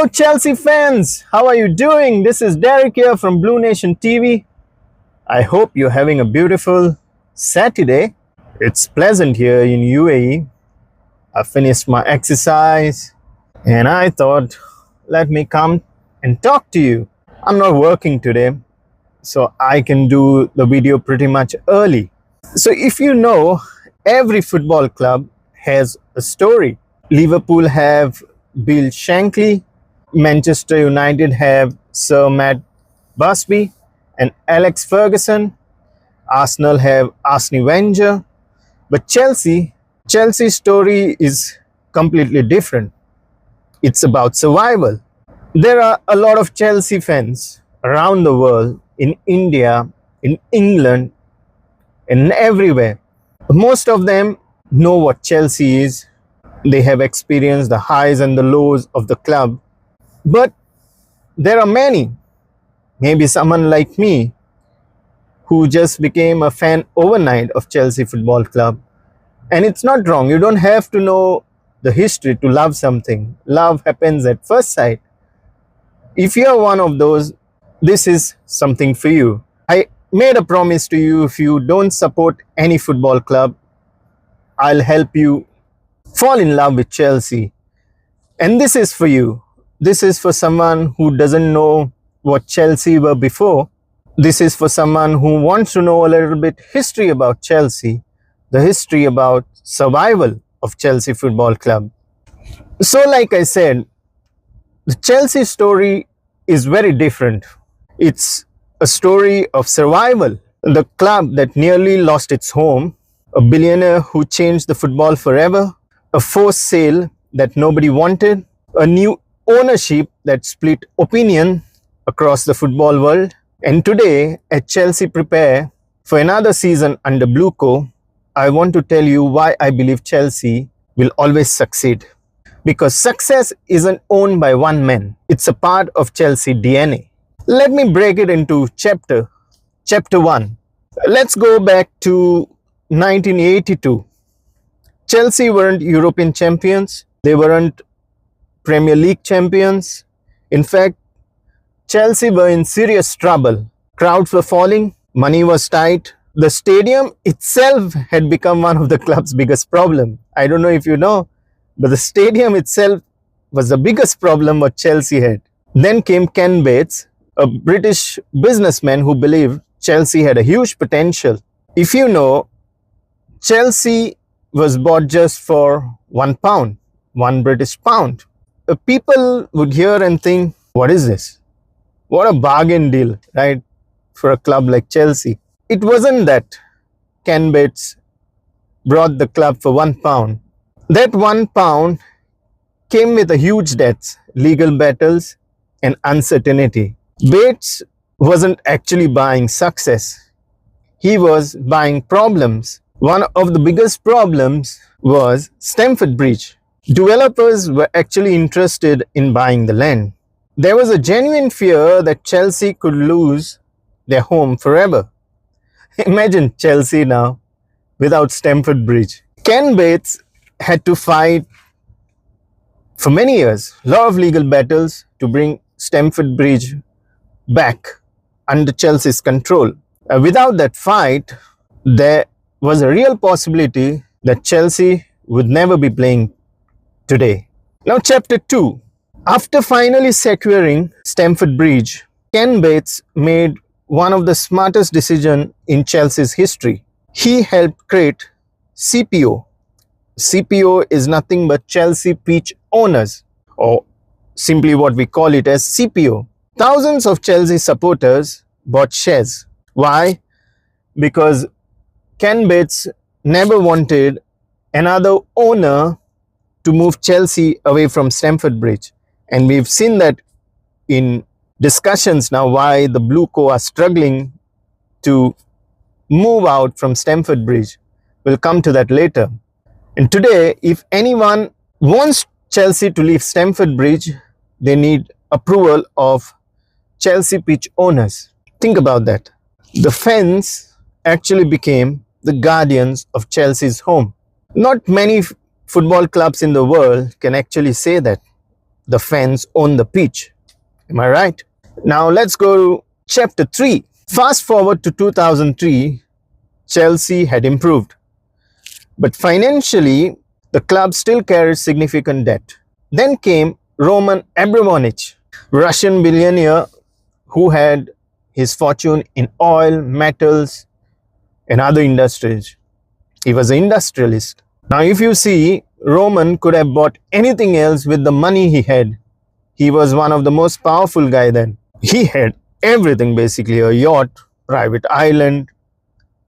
Hello Chelsea fans, how are you doing? This is Derek here from Blue Nation TV. I hope you're having a beautiful Saturday. It's pleasant here in UAE. I finished my exercise and I thought, let me come and talk to you. I'm not working today, so I can do the video pretty much early. So if you know, every football club has a story. Liverpool have Bill Shankly, Manchester United have Sir Matt Busby and Alex Ferguson, Arsenal have Arsene Wenger, but Chelsea's story is completely different. It's about survival. There are a lot of Chelsea fans around the world, in India, in England, and everywhere. Most of them know what Chelsea is. They have experienced the highs and the lows of the club. But there are many, maybe someone like me, who just became a fan overnight of Chelsea Football Club. And it's not wrong. You don't have to know the history to love something. Love happens at first sight. If you are one of those, this is something for you. I made a promise to you, if you don't support any football club, I'll help you fall in love with Chelsea. And this is for you. This is for someone who doesn't know what Chelsea were before. This is for someone who wants to know a little bit history about Chelsea, the history about survival of Chelsea Football Club. So like I said, the Chelsea story is very different. It's a story of survival. The club that nearly lost its home, a billionaire who changed the football forever, a forced sale that nobody wanted, a new ownership that split opinion across the football world. And today, at Chelsea prepare for another season under Blueco, I want to tell you why I believe Chelsea will always succeed. Because success isn't owned by one man. It's a part of Chelsea DNA. Let me break it into chapter 1. Let's go back to 1982. Chelsea weren't European champions. They weren't Premier League champions. In fact, Chelsea were in serious trouble. Crowds were falling. Money was tight. The stadium itself had become one of the club's biggest problems. I don't know if you know, but the stadium itself was the biggest problem what Chelsea had. Then came Ken Bates, a British businessman who believed Chelsea had a huge potential. If you know, Chelsea was bought just for £1, £1 British pound. People would hear and think, what is this? What a bargain deal, right? For a club like Chelsea. It wasn't that Ken Bates brought the club for £1. That £1 came with a huge debts, legal battles, and uncertainty. Bates wasn't actually buying success. He was buying problems. One of the biggest problems was Stamford Bridge. Developers were actually interested in buying the land. There was a genuine fear that Chelsea could lose their home forever. Imagine Chelsea now without Stamford Bridge. Ken Bates had to fight for many years, a lot of legal battles to bring Stamford Bridge back under Chelsea's control. Without that fight, there was a real possibility that Chelsea would never be playing today. Now chapter 2. After finally securing Stamford Bridge, Ken Bates made one of the smartest decisions in Chelsea's history. He helped create CPO. CPO is nothing but Chelsea Pitch Owners, or simply what we call it as CPO. Thousands of Chelsea supporters bought shares. Why? Because Ken Bates never wanted another owner to move Chelsea away from Stamford Bridge. And we've seen that in discussions now why the Blueco are struggling to move out from Stamford Bridge. We'll come to that later. And today, if anyone wants Chelsea to leave Stamford Bridge, they need approval of Chelsea Pitch Owners. Think about that. The fans actually became the guardians of Chelsea's home. Not many football clubs in the world can actually say that. the fans on the pitch. Am I right? Now let's go to chapter 3. Fast forward to 2003, Chelsea had improved. But financially, the club still carried significant debt. Then came Roman Abramovich, Russian billionaire who had his fortune in oil, metals, and other industries. He was an industrialist. Now, if you see, Roman could have bought anything else with the money he had. He was one of the most powerful guy then. He had everything basically, a yacht, private island,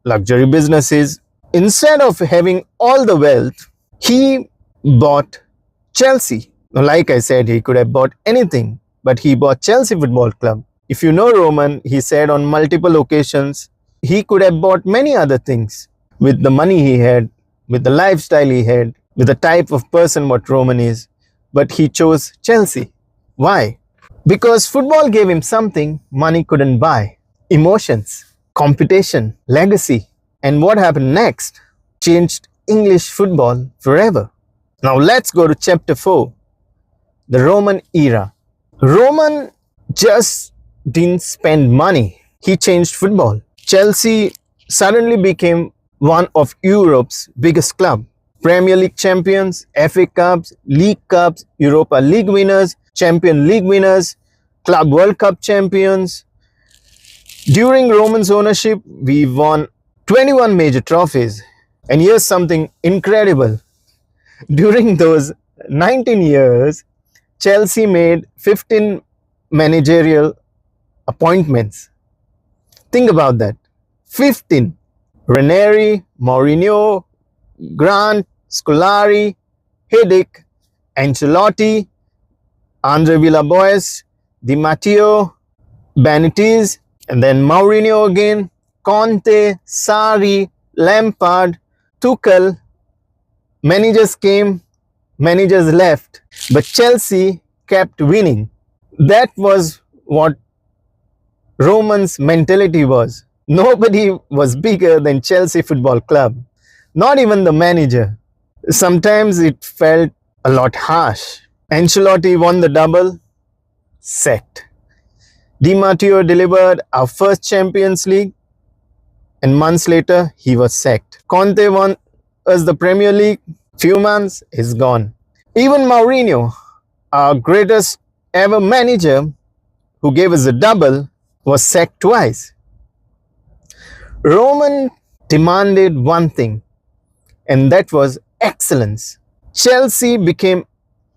luxury businesses. Instead of having all the wealth, he bought Chelsea. Now, like I said, he could have bought anything, but he bought Chelsea Football Club. If you know Roman, he said on multiple occasions, he could have bought many other things with the money he had, with the lifestyle he had, with the type of person what Roman is. But he chose Chelsea. Why? Because football gave him something money couldn't buy. Emotions, competition, legacy. And what happened next changed English football forever. Now let's go to chapter 4, the Roman era. Roman just didn't spend money. He changed football. Chelsea suddenly became one of Europe's biggest clubs. Premier League champions, FA Cups, League Cups, Europa League winners, Champions League winners, Club World Cup champions. During Roman's ownership, we won 21 major trophies. And here's something incredible. During those 19 years, Chelsea made 15 managerial appointments. Think about that. 15. Ranieri, Mourinho, Grant, Scolari, Hiddink, Ancelotti, Andre Villaboas, Di Matteo, Benitez, and then Mourinho again, Conte, Sarri, Lampard, Tuchel. Managers came, managers left, but Chelsea kept winning. That was what Roman's mentality was. Nobody was bigger than Chelsea Football Club, not even the manager. Sometimes it felt a lot harsh. Ancelotti won the double, sacked. Di Matteo delivered our first Champions League, and months later he was sacked. Conte won us the Premier League, few months, he's gone. Even Mourinho, our greatest ever manager who gave us a double, was sacked twice. Roman demanded one thing, and that was excellence. Chelsea became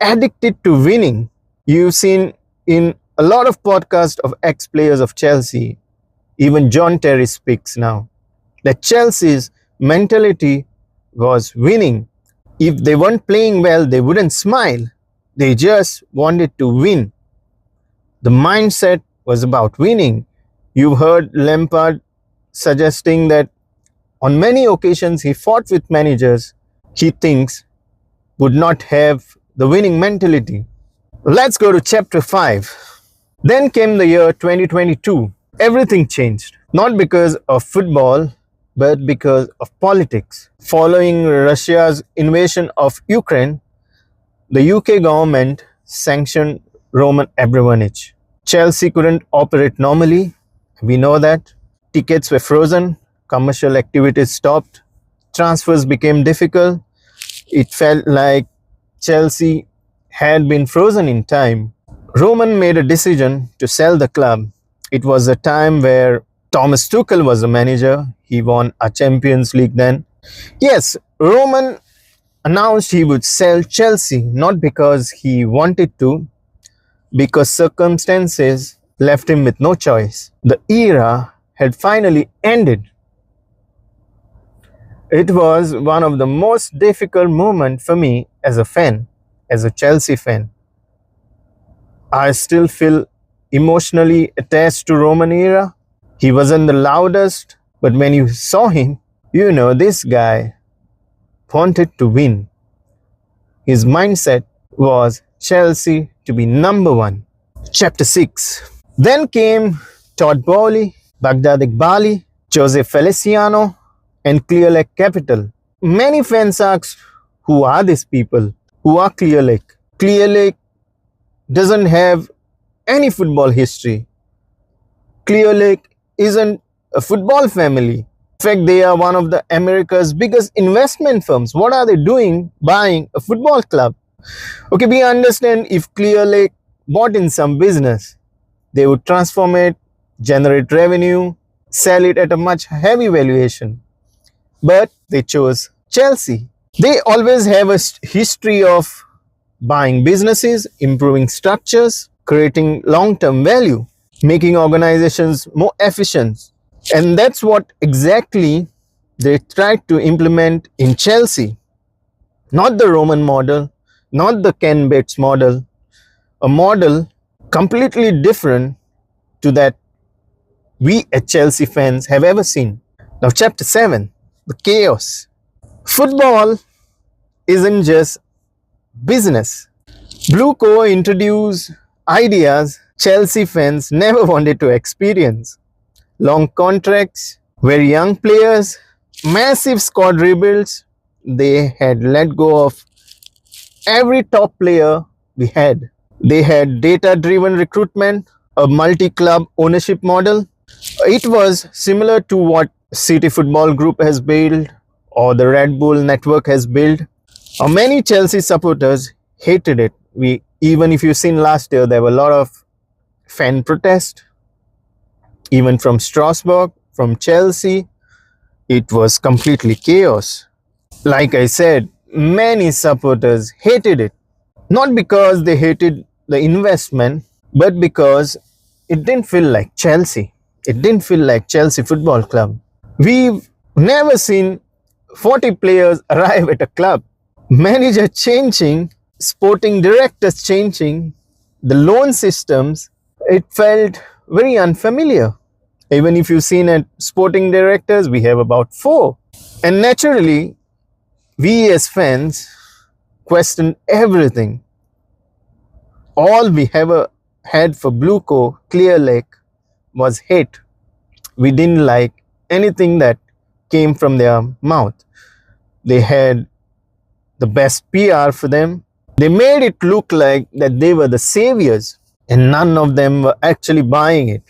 addicted to winning. You've seen in a lot of podcasts of ex-players of Chelsea, even John Terry speaks now, that Chelsea's mentality was winning. If they weren't playing well, they wouldn't smile. They just wanted to win. The mindset was about winning. You've heard Lampard suggesting that on many occasions he fought with managers he thinks would not have the winning mentality. Let's go to chapter 5. Then came the year 2022. Everything changed. Not because of football, but because of politics. Following Russia's invasion of Ukraine, the UK government sanctioned Roman Abramovich. Chelsea couldn't operate normally. We know that. Tickets were frozen. Commercial activities stopped. Transfers became difficult. It felt like Chelsea had been frozen in time. Roman made a decision to sell the club. It was a time where Thomas Tuchel was the manager. He won a Champions League then. Yes, Roman announced he would sell Chelsea, not because he wanted to, because circumstances left him with no choice. The era had finally ended. It was one of the most difficult moments for me as a fan, as a Chelsea fan. I still feel emotionally attached to Roman era. He wasn't the loudest, but when you saw him, you know this guy wanted to win. His mindset was Chelsea to be number one. Chapter 6. Then came Todd Bowley, Baghdad Iqbali, Jose Feliciano, and Clear Lake Capital. Many fans asked, who are these people? Who are Clear Lake? Clear Lake doesn't have any football history. Clear Lake isn't a football family. In fact, they are one of the America's biggest investment firms. What are they doing buying a football club? Okay, we understand if Clear Lake bought in some business, they would transform it, generate revenue, sell it at a much heavy valuation. But they chose Chelsea. They always have a history of buying businesses, improving structures, creating long-term value, making organizations more efficient. And that's what exactly they tried to implement in Chelsea. Not the Roman model, not the Ken Bates model, a model completely different to that we as Chelsea fans have ever seen. Now, chapter 7, the chaos. Football isn't just business. Blue Co introduced ideas Chelsea fans never wanted to experience. Long contracts, very young players, massive squad rebuilds. They had let go of every top player we had. They had data-driven recruitment, a multi-club ownership model. It was similar to what City Football Group has built or the Red Bull network has built. Many Chelsea supporters hated it. Even if you've seen last year, there were a lot of fan protests, even from Strasbourg, from Chelsea. It was completely chaos. Like I said, many supporters hated it. Not because they hated the investment, but because it didn't feel like Chelsea. It didn't feel like Chelsea Football Club. We've never seen 40 players arrive at a club. Manager changing, sporting directors changing, the loan systems, it felt very unfamiliar. Even if you've seen at sporting directors, we have about 4. And naturally, we as fans question everything. All we ever had for Blue Co, Clear Lake, was hate. We didn't like anything that came from their mouth. They had the best PR for them. They made it look like that they were the saviors, and none of them were actually buying it.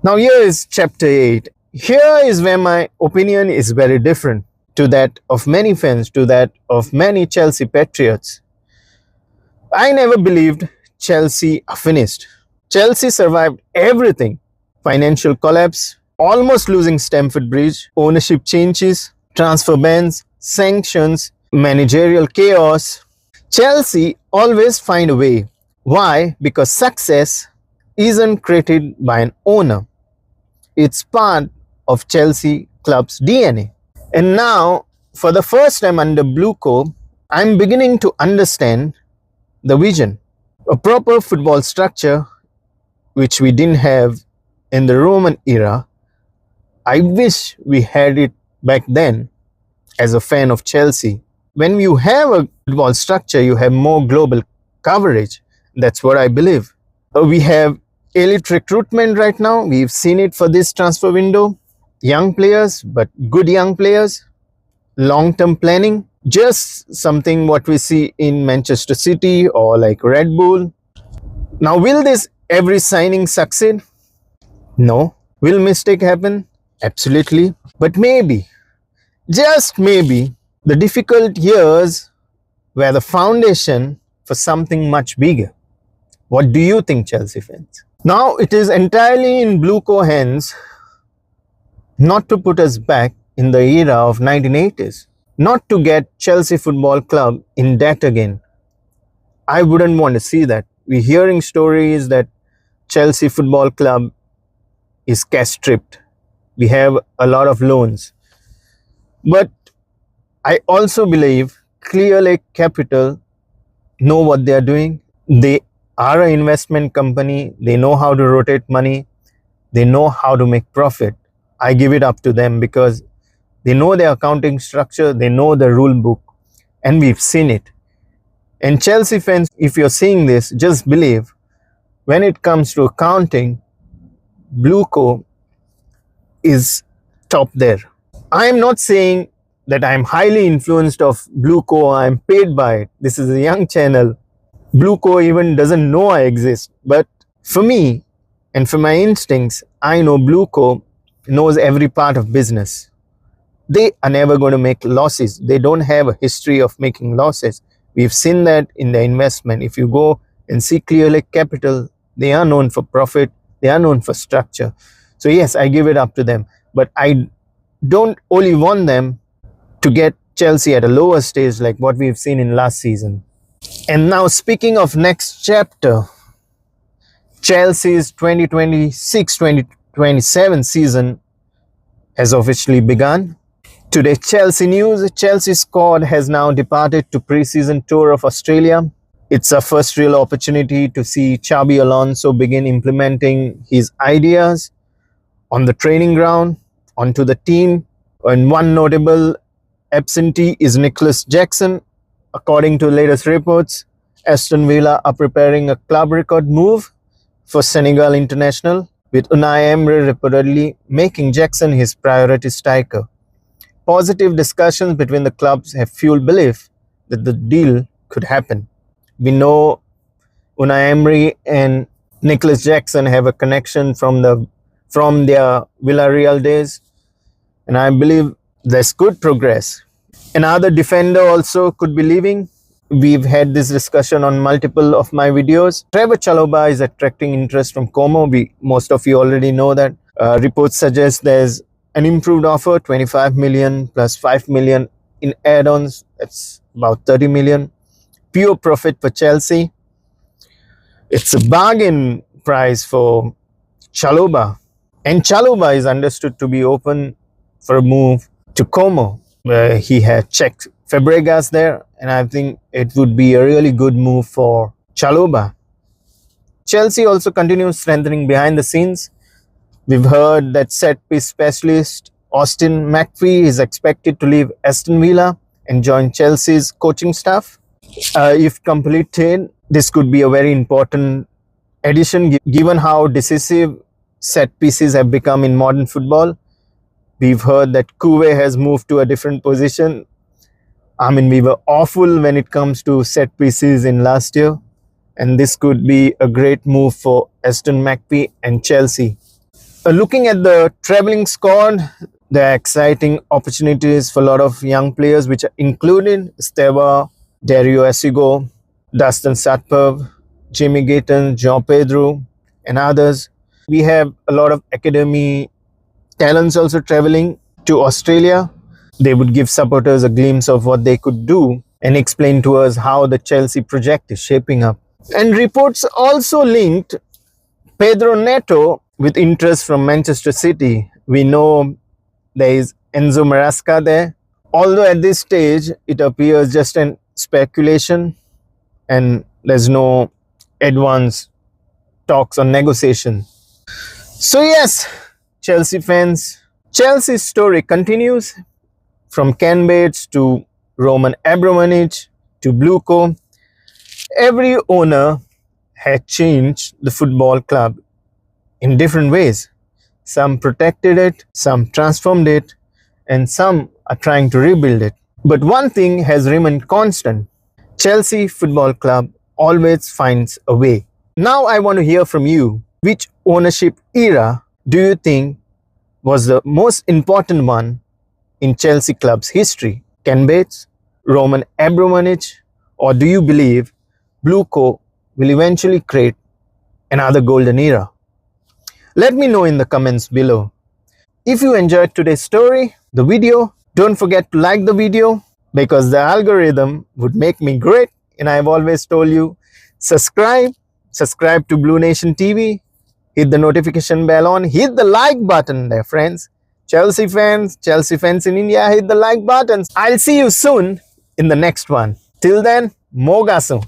Now here is chapter 8. Here is where my opinion is very different to that of many fans, to that of many Chelsea patriots. I never believed Chelsea are finished. Chelsea survived everything. Financial collapse, almost losing Stamford Bridge, ownership changes, transfer bans, sanctions, managerial chaos. Chelsea always find a way. Why? Because success isn't created by an owner. It's part of Chelsea club's DNA. And now, for the first time under Blue Co, I'm beginning to understand the vision. A proper football structure, which we didn't have in the Roman era. I wish we had it back then as a fan of Chelsea. When you have a football structure, you have more global coverage. That's what I believe. We have elite recruitment right now. We've seen it for this transfer window. Young players, but good young players. Long-term planning. Just something what we see in Manchester City or like Red Bull. Now, will this every signing succeed? No. Will mistake happen? Absolutely. But maybe, just maybe, the difficult years were the foundation for something much bigger. What do you think, Chelsea fans? Now it is entirely in Blue Co hands not to put us back in the era of 1980s, not to get Chelsea Football Club in debt again. I wouldn't want to see that. We're hearing stories that Chelsea Football Club is cash stripped. We have a lot of loans. But I also believe Clear Lake Capital know what they are doing. They are an investment company. They know how to rotate money. They know how to make profit. I give it up to them because they know their accounting structure. They know the rule book. And we've seen it. And Chelsea fans, if you're seeing this, just believe when it comes to accounting, Blue Co is top there. I am not saying that I'm highly influenced of Blue Co. I'm paid by it. This is a young channel. Blueco even doesn't know I exist. But for me and for my instincts, I know Blueco knows every part of business. They are never going to make losses. They don't have a history of making losses. We've seen that in their investment. If you go and see Clear Lake Capital, they are known for profit. They are known for structure. So yes, I give it up to them. But I don't only want them to get Chelsea at a lower stage like what we've seen in last season. And now speaking of next chapter, Chelsea's 2026-2027 season has officially begun. Today, Chelsea news. Chelsea squad has now departed to pre-season tour of Australia. It's a first real opportunity to see Xabi Alonso begin implementing his ideas on the training ground, onto the team. And one notable absentee is Nicholas Jackson. According to latest reports, Aston Villa are preparing a club record move for Senegal international, with Unai Emery reportedly making Jackson his priority striker. Positive discussions between the clubs have fueled belief that the deal could happen. We know Unai Emery and Nicholas Jackson have a connection from their Villarreal days, and I believe there's good progress. Another defender also could be leaving. We've had this discussion on multiple of my videos. Trevor Chalobah is attracting interest from Como. Most of you already know that. Reports suggest there's an improved offer, 25 million plus 5 million in add-ons. That's about 30 million. Pure profit for Chelsea. It's a bargain price for Chalobah. And Chalobah is understood to be open for a move to Como, where he had checked Fabregas there, and I think it would be a really good move for Chalobah. Chelsea also continues strengthening behind the scenes. We've heard that set-piece specialist Austin McPhee is expected to leave Aston Villa and join Chelsea's coaching staff. If completed, this could be a very important addition given how decisive set-pieces have become in modern football. We've heard that Coué has moved to a different position. I mean, we were awful when it comes to set pieces in last year, and this could be a great move for Aston McPhee and Chelsea. Looking at the travelling squad, there are exciting opportunities for a lot of young players, which are included Esteva, Dario Asigo, Dustin Satperv, Jimmy Gayton, João Pedro, and others. We have a lot of academy talents also travelling to Australia. They would give supporters a glimpse of what they could do and explain to us how the Chelsea project is shaping up. And reports also linked Pedro Neto with interest from Manchester City. We know there is Enzo Maresca there. Although at this stage, it appears just an speculation and there's no advanced talks or negotiation. So yes, Chelsea fans, Chelsea's story continues. From Ken Bates to Roman Abramovich to Blueco, every owner had changed the football club in different ways. Some protected it, some transformed it, and some are trying to rebuild it. But one thing has remained constant. Chelsea Football Club always finds a way. Now I want to hear from you. Which ownership era do you think was the most important one in Chelsea club's history? Ken Bates, Roman Abramovich, or do you believe Blueco will eventually create another golden era? Let me know in the comments below. If you enjoyed today's story, the video, don't forget to like the video because the algorithm would make me great, and I've always told you, subscribe to Blue Nation TV, hit the notification bell on, hit the like button there friends. Chelsea fans in India, hit the like buttons. I'll see you soon in the next one. Till then, Mogasu.